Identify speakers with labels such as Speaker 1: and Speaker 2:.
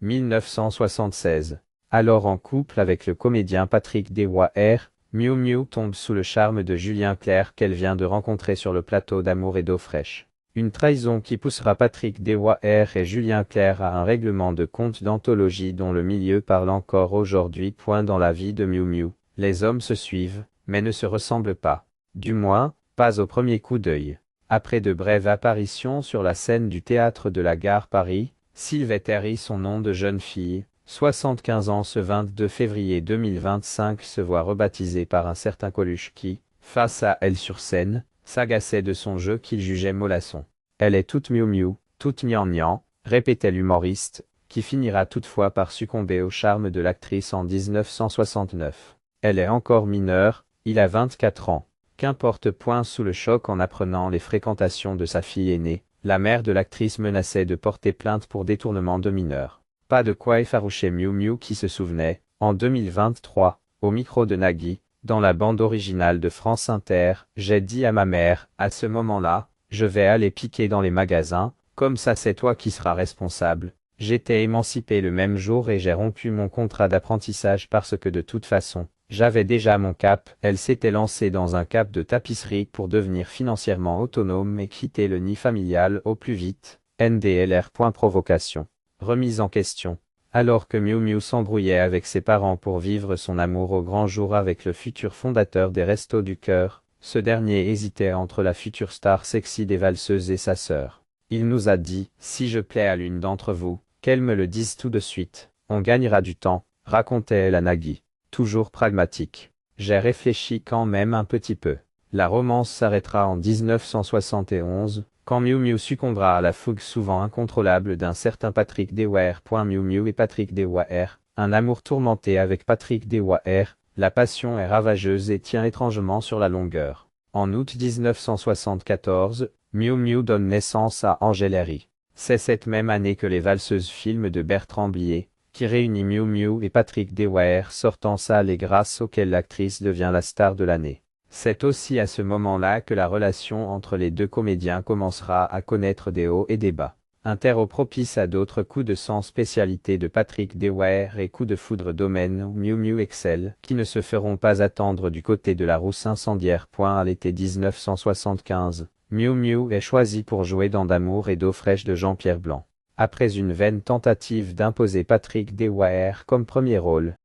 Speaker 1: 1976. Alors en couple avec le comédien Patrick Dewaere, Miou Miou tombe sous le charme de Julien Clerc qu'elle vient de rencontrer sur le plateau d'Amour et d'eau fraîche. Une trahison qui poussera Patrick Dewaere et Julien Clerc à un règlement de compte d'anthologie dont le milieu parle encore aujourd'hui. Dans la vie de Miou Miou, les hommes se suivent, mais ne se ressemblent pas. Du moins, pas au premier coup d'œil. Après de brèves apparitions sur la scène du théâtre de la Gare Paris, Sylvette Herry, son nom de jeune fille, 75 ans ce 22 février 2025 se voit rebaptisée par un certain Coluche qui, face à elle sur scène, s'agaçait de son jeu qu'il jugeait mollasson. Elle est toute Miou Miou, toute gnangnan, répétait l'humoriste, qui finira toutefois par succomber au charme de l'actrice en 1969. Elle est encore mineure, il a 24 ans. Qu'importe. Sous le choc en apprenant les fréquentations de sa fille aînée, la mère de l'actrice menaçait de porter plainte pour détournement de mineurs. Pas de quoi effaroucher Miou Miou qui se souvenait, en 2023, au micro de Nagui, dans la bande originale de France Inter, j'ai dit à ma mère, à ce moment-là, je vais aller piquer dans les magasins, comme ça c'est toi qui seras responsable. J'étais émancipée le même jour et j'ai rompu mon contrat d'apprentissage parce que de toute façon, j'avais déjà mon cap. Elle s'était lancée dans un cap de tapisserie pour devenir financièrement autonome et quitter le nid familial au plus vite. NDLR. Provocation. Remise en question. Alors que Miou Miou s'embrouillait avec ses parents pour vivre son amour au grand jour avec le futur fondateur des Restos du Cœur, ce dernier hésitait entre la future star sexy des valseuses et sa sœur. Il nous a dit, si je plais à l'une d'entre vous, qu'elle me le dise tout de suite, on gagnera du temps, racontait-elle à Nagui. Toujours pragmatique. J'ai réfléchi quand même un petit peu. La romance s'arrêtera en 1971, quand Miou Miou succombera à la fougue souvent incontrôlable d'un certain Patrick Dewaere. Miou Miou et Patrick Dewaere, un amour tourmenté avec Patrick Dewaere, la passion est ravageuse et tient étrangement sur la longueur. En août 1974, Miou Miou donne naissance à Angèle Herry. C'est cette même année que les valseuses film de Bertrand Blier, qui réunit Miou Miou et Patrick Dewaere sortent en salle et grâce auquel l'actrice devient la star de l'année. C'est aussi à ce moment-là que la relation entre les deux comédiens commencera à connaître des hauts et des bas. Interro propice à d'autres coups de sang spécialité de Patrick Dewaere et coups de foudre domaine où Miou Miou excelle, qui ne se feront pas attendre du côté de la rousse incendiaire. À l'été 1975, Miou Miou est choisi pour jouer dans d'Amour et d'eau fraîche de Jean-Pierre Blanc. Après une vaine tentative d'imposer Patrick Dewaere comme premier rôle,